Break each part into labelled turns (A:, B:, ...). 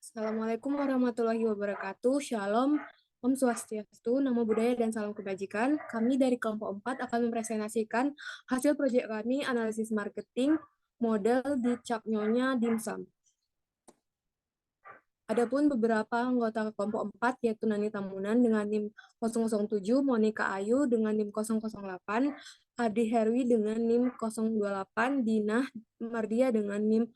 A: Assalamualaikum warahmatullahi wabarakatuh. Shalom, Om Swastiastu, Namo Buddhaya, dan salam kebajikan. Kami dari kelompok 4 akan mempresentasikan hasil proyek kami analisis marketing model di Cap Nyonya Dimsum. Adapun beberapa anggota kelompok 4 yaitu Nani Tamunan dengan NIM 007, Monica Ayu dengan NIM 008, Adi Herwi dengan NIM 028, Dinah Mardia dengan NIM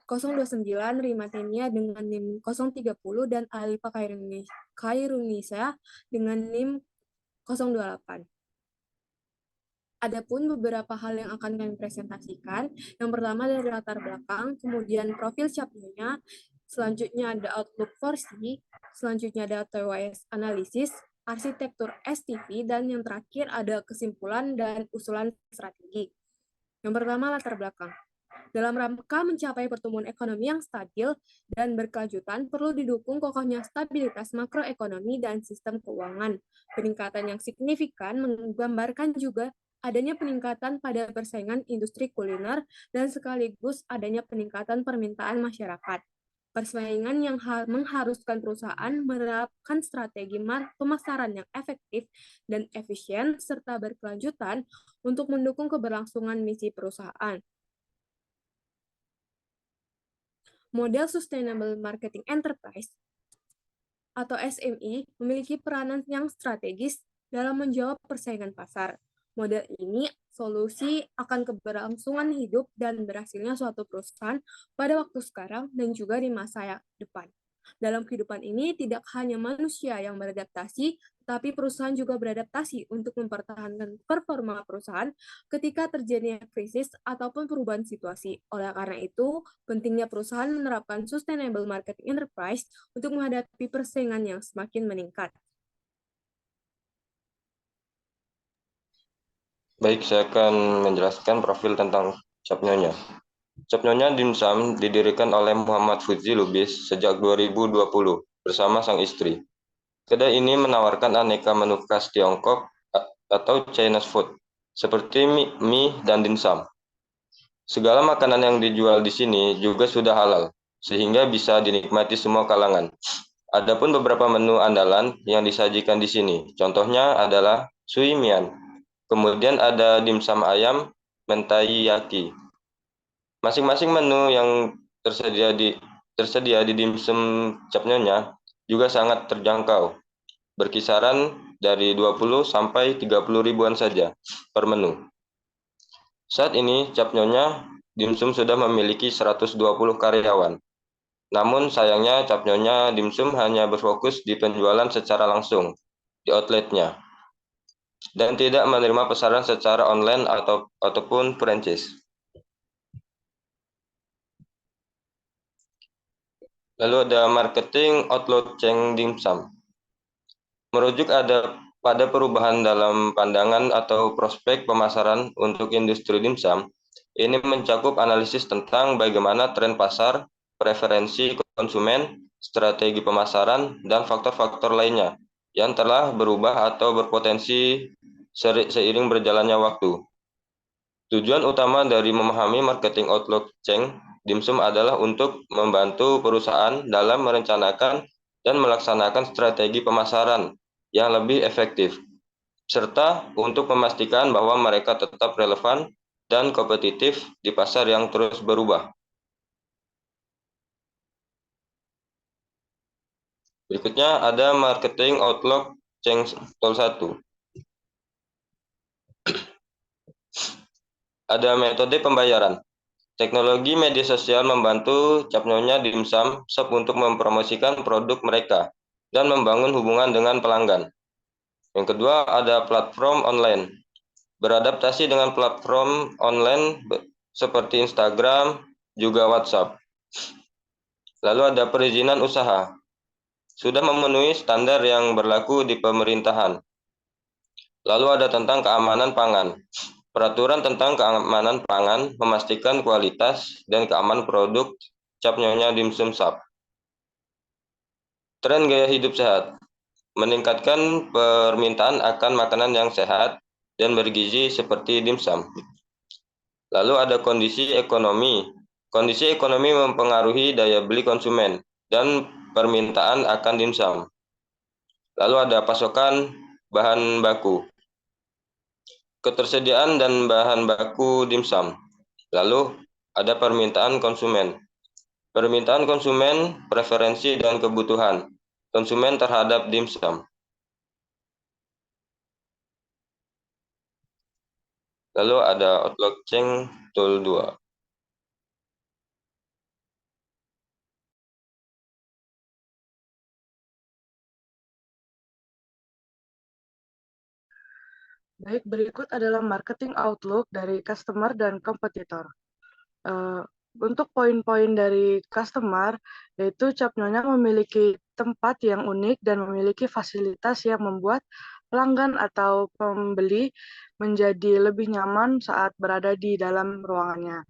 A: 029, Rimatenia dengan NIM 030, dan Alifa Kairunisa dengan NIM 028. Adapun beberapa hal yang akan kami presentasikan, yang pertama dari latar belakang, kemudian profil capnya, selanjutnya ada outlook 4C, selanjutnya ada TWS analisis, arsitektur STV, dan yang terakhir ada kesimpulan dan usulan strategi. Yang pertama latar belakang. Dalam rangka mencapai pertumbuhan ekonomi yang stabil dan berkelanjutan, perlu didukung kokohnya stabilitas makroekonomi dan sistem keuangan. Peningkatan yang signifikan menggambarkan juga adanya peningkatan pada persaingan industri kuliner dan sekaligus adanya peningkatan permintaan masyarakat. Persaingan yang mengharuskan perusahaan menerapkan strategi pemasaran yang efektif dan efisien serta berkelanjutan untuk mendukung keberlangsungan misi perusahaan. Model Sustainable Marketing Enterprise atau SME memiliki peranan yang strategis dalam menjawab persaingan pasar. Model ini solusi akan keberlangsungan hidup dan berhasilnya suatu perusahaan pada waktu sekarang dan juga di masa depan. Dalam kehidupan ini, tidak hanya manusia yang beradaptasi, tetapi perusahaan juga beradaptasi untuk mempertahankan performa perusahaan ketika terjadinya krisis ataupun perubahan situasi. Oleh karena itu, pentingnya perusahaan menerapkan Sustainable Marketing Enterprise untuk menghadapi persaingan yang semakin meningkat.
B: Baik, saya akan menjelaskan profil tentang Cap Nyonya. Cap Nyonya Dimsum didirikan oleh Muhammad Fudzi Lubis sejak 2020 bersama sang istri. Kedai ini menawarkan aneka menu khas Tiongkok atau Chinese food, seperti mie dan dimsum. Segala makanan yang dijual di sini juga sudah halal, sehingga bisa dinikmati semua kalangan. Adapun beberapa menu andalan yang disajikan di sini, contohnya adalah Sui Mian. Kemudian ada dimsum ayam, mentai yaki. Masing-masing menu yang tersedia di dimsum Cap Nyonya juga sangat terjangkau, berkisaran dari 20 sampai 30 ribuan saja per menu. Saat ini Cap Nyonya Dimsum sudah memiliki 120 karyawan. Namun sayangnya Cap Nyonya Dimsum hanya berfokus di penjualan secara langsung di outletnya dan tidak menerima pesanan secara online ataupun franchise. Lalu ada marketing outlook Cheng Dimsum. Merujuk pada perubahan dalam pandangan atau prospek pemasaran untuk industri dimsum, ini mencakup analisis tentang bagaimana tren pasar, preferensi konsumen, strategi pemasaran, dan faktor-faktor lainnya yang telah berubah atau berpotensi seiring berjalannya waktu. Tujuan utama dari memahami marketing outlook Cheng Dimsum adalah untuk membantu perusahaan dalam merencanakan dan melaksanakan strategi pemasaran yang lebih efektif, serta untuk memastikan bahwa mereka tetap relevan dan kompetitif di pasar yang terus berubah. Berikutnya ada marketing outlook Cheng Tol 1. Ada metode pembayaran. Teknologi media sosial membantu Cap Nyonya Dimsum Shop untuk mempromosikan produk mereka dan membangun hubungan dengan pelanggan. Yang kedua ada platform online. Beradaptasi dengan platform online seperti Instagram, juga WhatsApp. Lalu ada perizinan usaha. Sudah memenuhi standar yang berlaku di pemerintahan. Lalu ada tentang keamanan pangan. Peraturan tentang keamanan pangan memastikan kualitas dan keamanan produk Cap Nyonya Dimsum Shop. Tren gaya hidup sehat. Meningkatkan permintaan akan makanan yang sehat dan bergizi seperti dimsum. Lalu ada kondisi ekonomi. Kondisi ekonomi mempengaruhi daya beli konsumen. dan permintaan akan dimsum. Lalu ada pasokan bahan baku, ketersediaan dan bahan baku dimsum. Lalu ada permintaan konsumen. Permintaan konsumen, preferensi dan kebutuhan konsumen terhadap dimsum. Lalu ada Outlook Cheng Tool 2.
C: Baik, berikut adalah marketing outlook dari customer dan kompetitor. Untuk poin-poin dari customer, yaitu Cap Nyonya memiliki tempat yang unik dan memiliki fasilitas yang membuat pelanggan atau pembeli menjadi lebih nyaman saat berada di dalam ruangannya.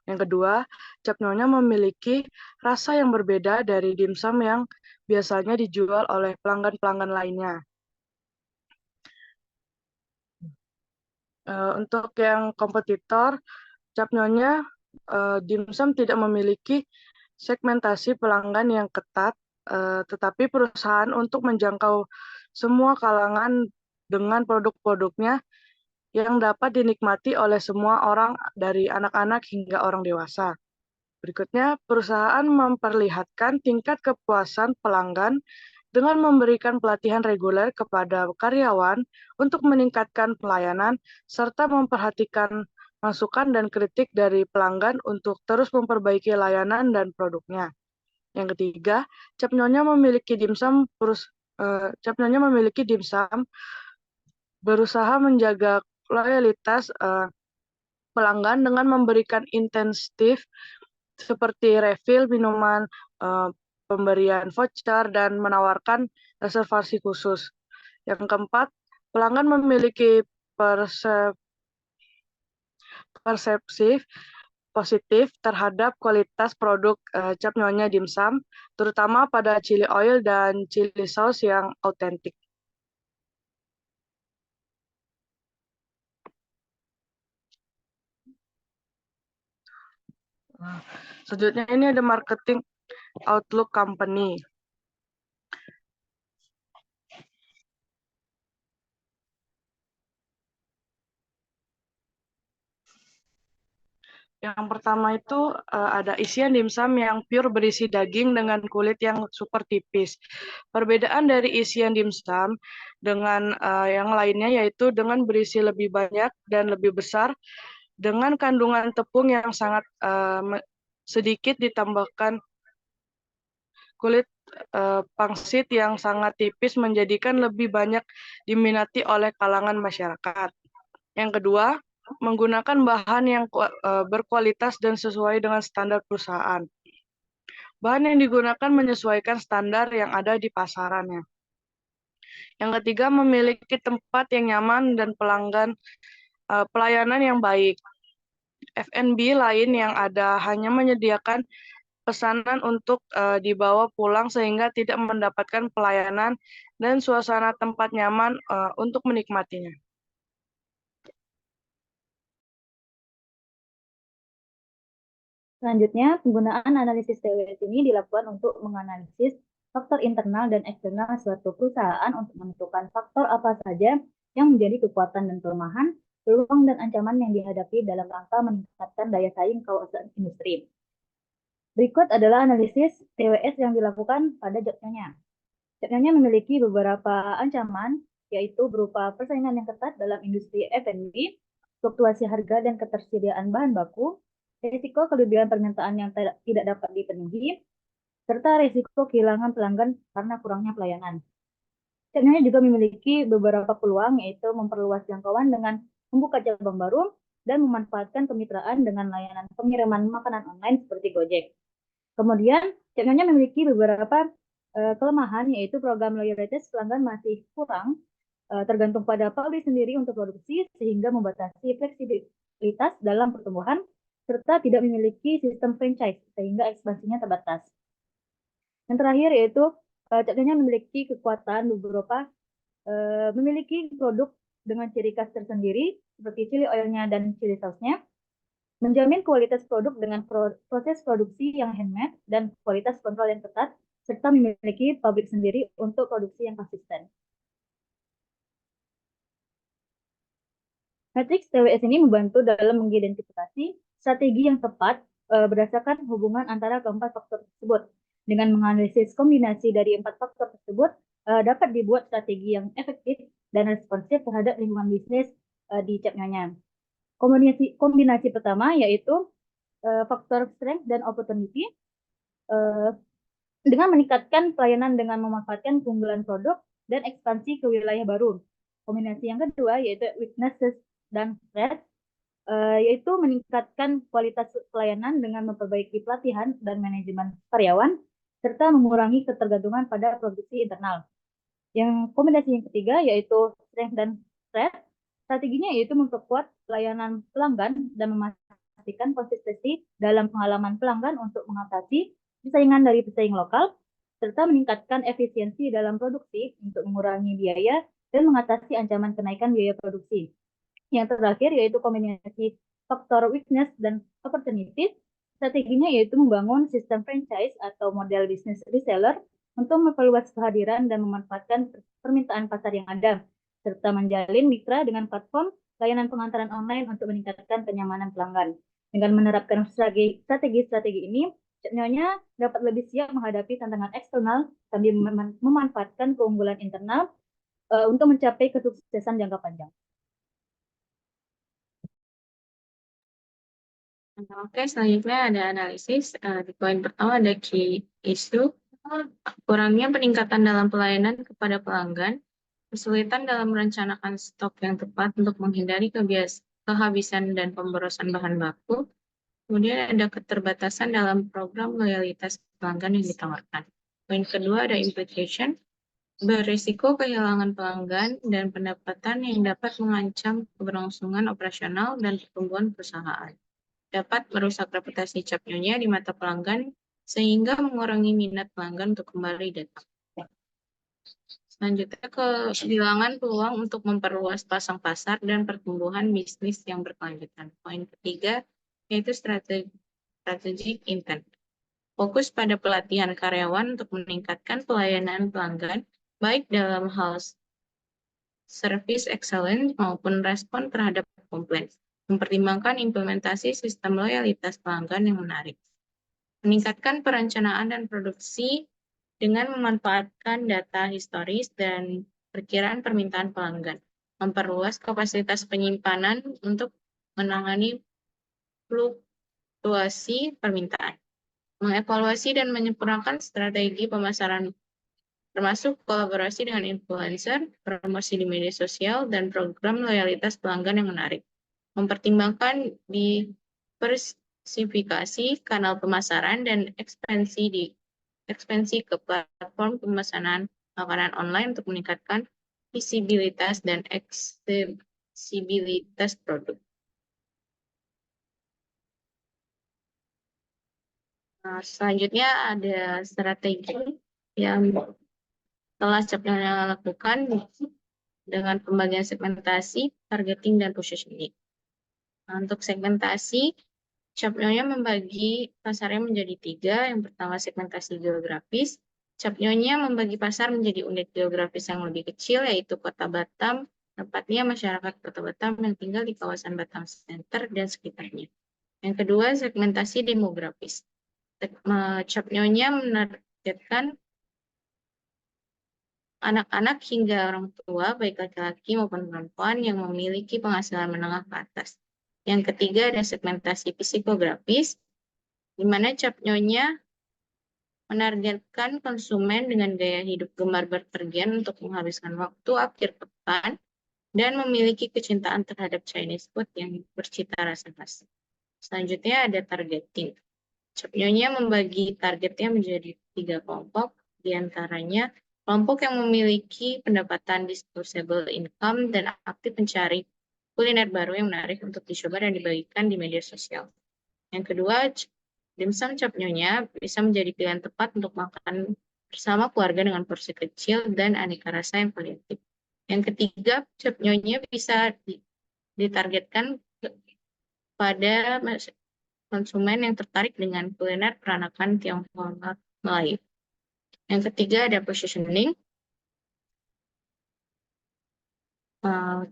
C: Yang kedua, Cap Nyonya memiliki rasa yang berbeda dari dimsum yang biasanya dijual oleh pelanggan-pelanggan lainnya. Untuk yang kompetitor, Cap Nyonya dimsum tidak memiliki segmentasi pelanggan yang ketat, tetapi perusahaan untuk menjangkau semua kalangan dengan produk-produknya yang dapat dinikmati oleh semua orang dari anak-anak hingga orang dewasa. Berikutnya, perusahaan memperlihatkan tingkat kepuasan pelanggan dengan memberikan pelatihan reguler kepada karyawan untuk meningkatkan pelayanan serta memperhatikan masukan dan kritik dari pelanggan untuk terus memperbaiki layanan dan produknya. Yang ketiga, Cap Nyonya memiliki dimsum berusaha menjaga loyalitas pelanggan dengan memberikan insentif seperti refill minuman, pemberian voucher, dan menawarkan reservasi khusus. Yang keempat, pelanggan memiliki persepsi positif terhadap kualitas produk Cap Nyonya dimsum, terutama pada chili oil dan chili sauce yang autentik. Selanjutnya ini ada marketing outlook company. Yang pertama itu ada isian dimsum yang pure berisi daging dengan kulit yang super tipis. Perbedaan dari isian dimsum dengan yang lainnya yaitu dengan berisi lebih banyak dan lebih besar, dengan kandungan tepung yang sangat sedikit ditambahkan kulit pangsit yang sangat tipis menjadikan lebih banyak diminati oleh kalangan masyarakat. Yang kedua, menggunakan bahan yang berkualitas dan sesuai dengan standar perusahaan. Bahan yang digunakan menyesuaikan standar yang ada di pasarannya. Yang ketiga, memiliki tempat yang nyaman dan pelayanan yang baik. F&B lain yang ada hanya menyediakan pesanan untuk dibawa pulang sehingga tidak mendapatkan pelayanan dan suasana tempat nyaman untuk menikmatinya.
D: Selanjutnya, penggunaan analisis TWS ini dilakukan untuk menganalisis faktor internal dan eksternal suatu perusahaan untuk menentukan faktor apa saja yang menjadi kekuatan dan kelemahan, peluang dan ancaman yang dihadapi dalam rangka meningkatkan daya saing kawasan industri. Berikut adalah analisis TWS yang dilakukan pada Cap Nyonya. Cap Nyonya memiliki beberapa ancaman, yaitu berupa persaingan yang ketat dalam industri F&B, fluktuasi harga dan ketersediaan bahan baku, risiko kelebihan permintaan yang tidak dapat dipenuhi, serta risiko kehilangan pelanggan karena kurangnya pelayanan. Cap Nyonya juga memiliki beberapa peluang, yaitu memperluas jangkauan dengan membuka cabang baru dan memanfaatkan kemitraan dengan layanan pengiriman makanan online seperti Gojek. Kemudian, Cap Nyonya memiliki beberapa kelemahan, yaitu program loyalitas pelanggan masih kurang, tergantung pada pabrik sendiri untuk produksi, sehingga membatasi fleksibilitas dalam pertumbuhan, serta tidak memiliki sistem franchise, sehingga ekspansinya terbatas. Yang terakhir yaitu Cap Nyonya memiliki kekuatan memiliki produk dengan ciri khas tersendiri, seperti chili oilnya dan chili sauce-nya, menjamin kualitas produk dengan proses produksi yang handmade dan kualitas kontrol yang ketat, serta memiliki pabrik sendiri untuk produksi yang konsisten. Matriks TWS ini membantu dalam mengidentifikasi strategi yang tepat berdasarkan hubungan antara keempat faktor tersebut. Dengan menganalisis kombinasi dari 4 faktor tersebut, dapat dibuat strategi yang efektif dan responsif terhadap lingkungan bisnis di Capnyonya. Kombinasi pertama yaitu faktor strength dan opportunity dengan meningkatkan pelayanan dengan memanfaatkan keunggulan produk dan ekspansi ke wilayah baru. Kombinasi yang kedua yaitu weaknesses dan threats, yaitu meningkatkan kualitas pelayanan dengan memperbaiki pelatihan dan manajemen karyawan, serta mengurangi ketergantungan pada produksi internal. Yang kombinasi yang ketiga yaitu strength dan threat, strateginya yaitu memperkuat pelayanan pelanggan dan memastikan konsistensi dalam pengalaman pelanggan untuk mengatasi persaingan dari pesaing lokal, serta meningkatkan efisiensi dalam produksi untuk mengurangi biaya dan mengatasi ancaman kenaikan biaya produksi. Yang terakhir yaitu kombinasi faktor weakness dan opportunities. Strateginya yaitu membangun sistem franchise atau model bisnis reseller untuk memperluas kehadiran dan memanfaatkan permintaan pasar yang ada, serta menjalin mitra dengan platform layanan pengantaran online untuk meningkatkan kenyamanan pelanggan. Dengan menerapkan strategi-strategi ini, Capnyonya dapat lebih siap menghadapi tantangan eksternal sambil memanfaatkan keunggulan internal untuk mencapai kesuksesan jangka panjang.
E: Oke, selanjutnya ada analisis. Di poin pertama ada key issue, kurangnya peningkatan dalam pelayanan kepada pelanggan, kesulitan dalam merencanakan stok yang tepat untuk menghindari kehabisan dan pemborosan bahan baku. Kemudian ada keterbatasan dalam program loyalitas pelanggan yang ditawarkan. Poin kedua ada implication, berisiko kehilangan pelanggan dan pendapatan yang dapat mengancam keberlangsungan operasional dan pertumbuhan perusahaan. Dapat merusak reputasi Capnyonya di mata pelanggan sehingga mengurangi minat pelanggan untuk kembali datang. Selanjutnya kehilangan peluang untuk memperluas pasang pasar dan pertumbuhan bisnis yang berkelanjutan. Poin ketiga yaitu strategic intent. Fokus pada pelatihan karyawan untuk meningkatkan pelayanan pelanggan baik dalam hal service excellence maupun respon terhadap komplain. Mempertimbangkan implementasi sistem loyalitas pelanggan yang menarik. Meningkatkan perencanaan dan produksi dengan memanfaatkan data historis dan perkiraan permintaan pelanggan. Memperluas kapasitas penyimpanan untuk menangani fluktuasi permintaan. Mengevaluasi dan menyempurnakan strategi pemasaran termasuk kolaborasi dengan influencer, promosi di media sosial, dan program loyalitas pelanggan yang menarik. Mempertimbangkan diversifikasi kanal pemasaran dan ekspansi ke platform pemesanan makanan online untuk meningkatkan visibilitas dan aksesibilitas produk. Nah, selanjutnya ada strategi yang telah Capnyonya lakukan dengan pembagian segmentasi, targeting, dan positioning. Nah, untuk segmentasi, Capnyonya membagi pasarnya menjadi 3. Yang pertama segmentasi geografis. Capnyonya membagi pasar menjadi unit geografis yang lebih kecil, yaitu Kota Batam, tepatnya masyarakat Kota Batam yang tinggal di kawasan Batam Center dan sekitarnya. Yang kedua, segmentasi demografis. Capnyonya menargetkan anak-anak hingga orang tua, baik laki-laki maupun perempuan yang memiliki penghasilan menengah ke atas. Yang ketiga ada segmentasi psikografis, di mana Capnyonya menargetkan konsumen dengan gaya hidup gemar berpergian untuk menghabiskan waktu akhir pekan dan memiliki kecintaan terhadap Chinese food yang bercita rasa khas. Selanjutnya ada targeting. Capnyonya membagi targetnya menjadi 3 kelompok, diantaranya kelompok yang memiliki pendapatan disposable income dan aktif mencari kuliner baru yang menarik untuk dicoba dan dibagikan di media sosial. Yang kedua, dimsum Capnyonya bisa menjadi pilihan tepat untuk makan bersama keluarga dengan porsi kecil dan aneka rasa yang variatif. Yang ketiga, Capnyonya bisa ditargetkan pada konsumen yang tertarik dengan kuliner peranakan Tionghoa Melayu. Yang ketiga ada positioning.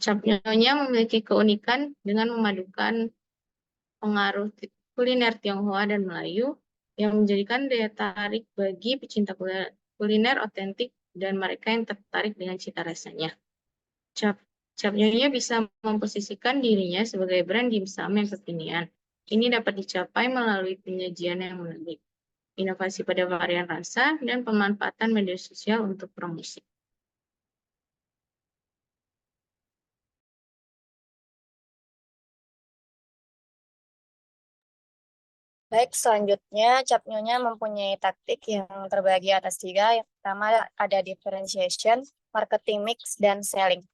E: Cap Nyonya memiliki keunikan dengan memadukan pengaruh kuliner Tionghoa dan Melayu yang menjadikan daya tarik bagi pecinta kuliner otentik dan mereka yang tertarik dengan cita rasanya. Cap Nyonya bisa memposisikan dirinya sebagai brand dimsum yang kekinian. Ini dapat dicapai melalui penyajian yang menarik, inovasi pada varian rasa, dan pemanfaatan media sosial untuk promosi.
F: Baik, selanjutnya Cap Nyonya mempunyai taktik yang terbagi atas 3. Yang pertama ada differentiation, marketing mix, dan selling.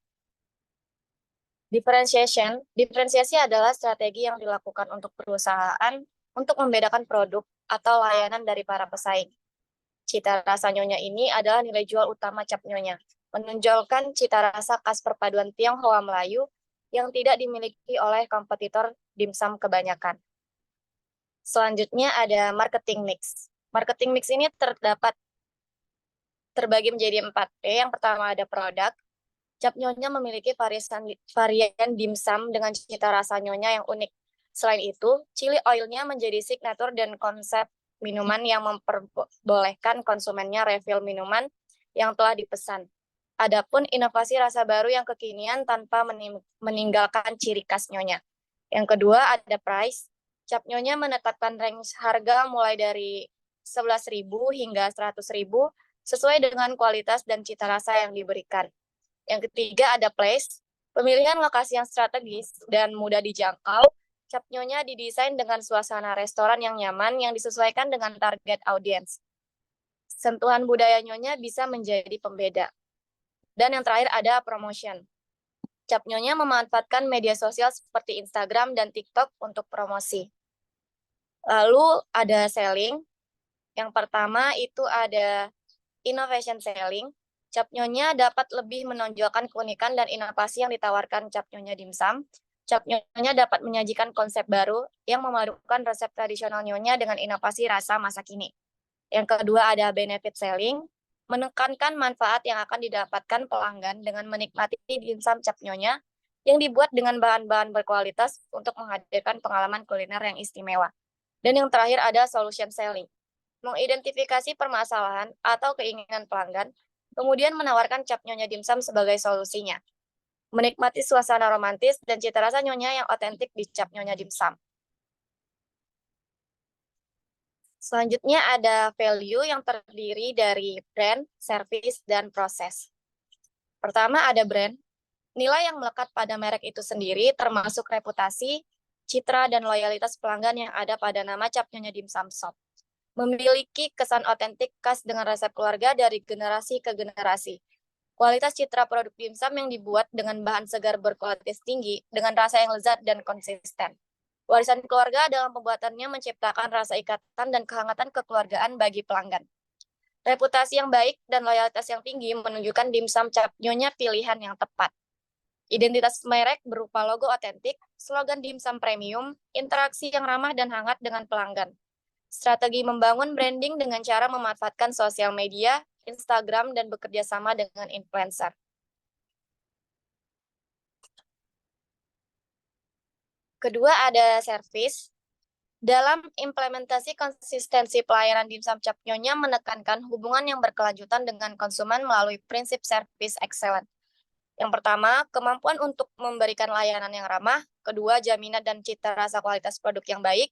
F: Diferensiasi adalah strategi yang dilakukan untuk perusahaan untuk membedakan produk atau layanan dari para pesaing. Cita rasa Nyonya ini adalah nilai jual utama Cap Nyonya, menonjolkan cita rasa khas perpaduan Tionghoa Melayu yang tidak dimiliki oleh kompetitor dimsum kebanyakan. Selanjutnya ada marketing mix. Marketing mix ini terbagi menjadi 4P. Yang pertama ada produk. Cap Nyonya memiliki varian dimsum dengan cita rasa Nyonya yang unik. Selain itu, chili oil-nya menjadi signature dan konsep minuman yang memperbolehkan konsumennya refill minuman yang telah dipesan. Adapun inovasi rasa baru yang kekinian tanpa meninggalkan ciri khas Nyonya. Yang kedua ada price. Cap Nyonya menetapkan range harga mulai dari 11.000 hingga 100.000 sesuai dengan kualitas dan cita rasa yang diberikan. Yang ketiga ada place. Pemilihan lokasi yang strategis dan mudah dijangkau. Cap Nyonya didesain dengan suasana restoran yang nyaman yang disesuaikan dengan target audiens. Sentuhan budaya Nyonya bisa menjadi pembeda. Dan yang terakhir ada promotion. Cap Nyonya memanfaatkan media sosial seperti Instagram dan TikTok untuk promosi. Lalu ada selling. Yang pertama itu ada innovation selling. Cap Nyonya dapat lebih menonjolkan keunikan dan inovasi yang ditawarkan Cap Nyonya dimsum. Cap Nyonya dapat menyajikan konsep baru yang memadukan resep tradisional Nyonya dengan inovasi rasa masa kini. Yang kedua ada benefit selling, menekankan manfaat yang akan didapatkan pelanggan dengan menikmati dimsum Cap Nyonya yang dibuat dengan bahan-bahan berkualitas untuk menghadirkan pengalaman kuliner yang istimewa. Dan yang terakhir ada solution selling, mengidentifikasi permasalahan atau keinginan pelanggan, kemudian menawarkan Cap Nyonya dimsum sebagai solusinya. Menikmati suasana romantis dan cita rasa Nyonya yang otentik di Cap Nyonya dimsum. Selanjutnya ada value yang terdiri dari brand, service, dan proses. Pertama ada brand, nilai yang melekat pada merek itu sendiri termasuk reputasi, citra, dan loyalitas pelanggan yang ada pada nama Cap Nyonya Dimsum Shop. Memiliki kesan otentik khas dengan resep keluarga dari generasi ke generasi. Kualitas citra produk dimsum yang dibuat dengan bahan segar berkualitas tinggi, dengan rasa yang lezat dan konsisten. Warisan keluarga dalam pembuatannya menciptakan rasa ikatan dan kehangatan kekeluargaan bagi pelanggan. Reputasi yang baik dan loyalitas yang tinggi menunjukkan dimsum Cap Nyonya pilihan yang tepat. Identitas merek berupa logo otentik, slogan dimsum premium, interaksi yang ramah dan hangat dengan pelanggan. Strategi membangun branding dengan cara memanfaatkan sosial media, Instagram, dan bekerja sama dengan influencer. Kedua ada service. Dalam implementasi konsistensi pelayanan dimsum Cap Nyonya menekankan hubungan yang berkelanjutan dengan konsumen melalui prinsip service excellent. Yang pertama, kemampuan untuk memberikan layanan yang ramah. Kedua, jaminan dan cita rasa kualitas produk yang baik.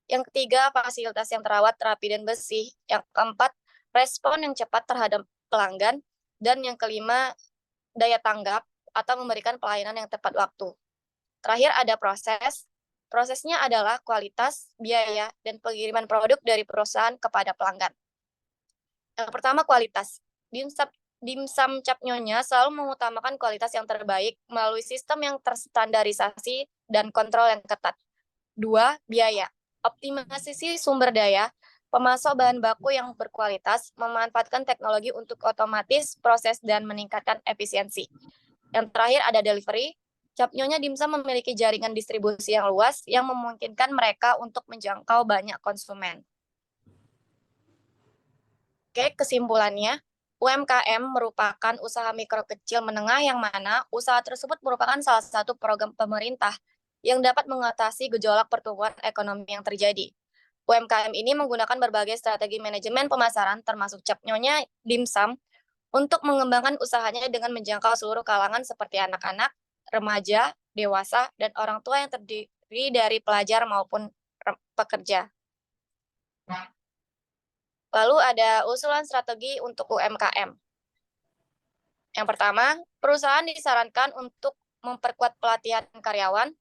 F: Yang ketiga, fasilitas yang terawat, rapi, dan bersih. Yang keempat, respon yang cepat terhadap pelanggan. Dan yang kelima, daya tanggap atau memberikan pelayanan yang tepat waktu. Terakhir ada proses. Prosesnya adalah kualitas, biaya, dan pengiriman produk dari perusahaan kepada pelanggan. Yang pertama, kualitas. Dimsum Cap Nyonya selalu mengutamakan kualitas yang terbaik melalui sistem yang terstandarisasi dan kontrol yang ketat. 2. Biaya. Optimalisasi sumber daya, pemasok bahan baku yang berkualitas, memanfaatkan teknologi untuk otomatis proses dan meningkatkan efisiensi. Yang terakhir ada delivery. Capnyonya dimsum memiliki jaringan distribusi yang luas yang memungkinkan mereka untuk menjangkau banyak konsumen. Oke, kesimpulannya, UMKM merupakan usaha mikro kecil menengah yang mana usaha tersebut merupakan salah satu program pemerintah yang dapat mengatasi gejolak pertumbuhan ekonomi yang terjadi. UMKM ini menggunakan berbagai strategi manajemen pemasaran termasuk capnyonya dimsum untuk mengembangkan usahanya dengan menjangkau seluruh kalangan seperti anak-anak, remaja, dewasa, dan orang tua yang terdiri dari pelajar maupun pekerja. Lalu ada usulan strategi untuk UMKM. Yang pertama, perusahaan disarankan untuk memperkuat pelatihan karyawan.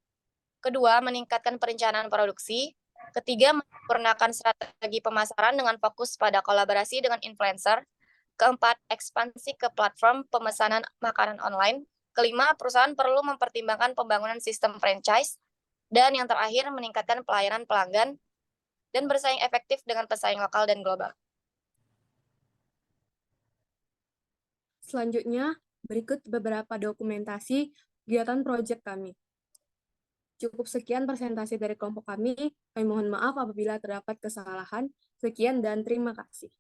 F: Kedua, meningkatkan perencanaan produksi. Ketiga, menyempurnakan strategi pemasaran dengan fokus pada kolaborasi dengan influencer. Keempat, ekspansi ke platform pemesanan makanan online. Kelima, perusahaan perlu mempertimbangkan pembangunan sistem franchise. Dan yang terakhir, meningkatkan pelayanan pelanggan dan bersaing efektif dengan pesaing lokal dan global.
A: Selanjutnya, berikut beberapa dokumentasi kegiatan proyek kami. Cukup sekian presentasi dari kelompok kami. Kami mohon maaf apabila terdapat kesalahan. Sekian dan terima kasih.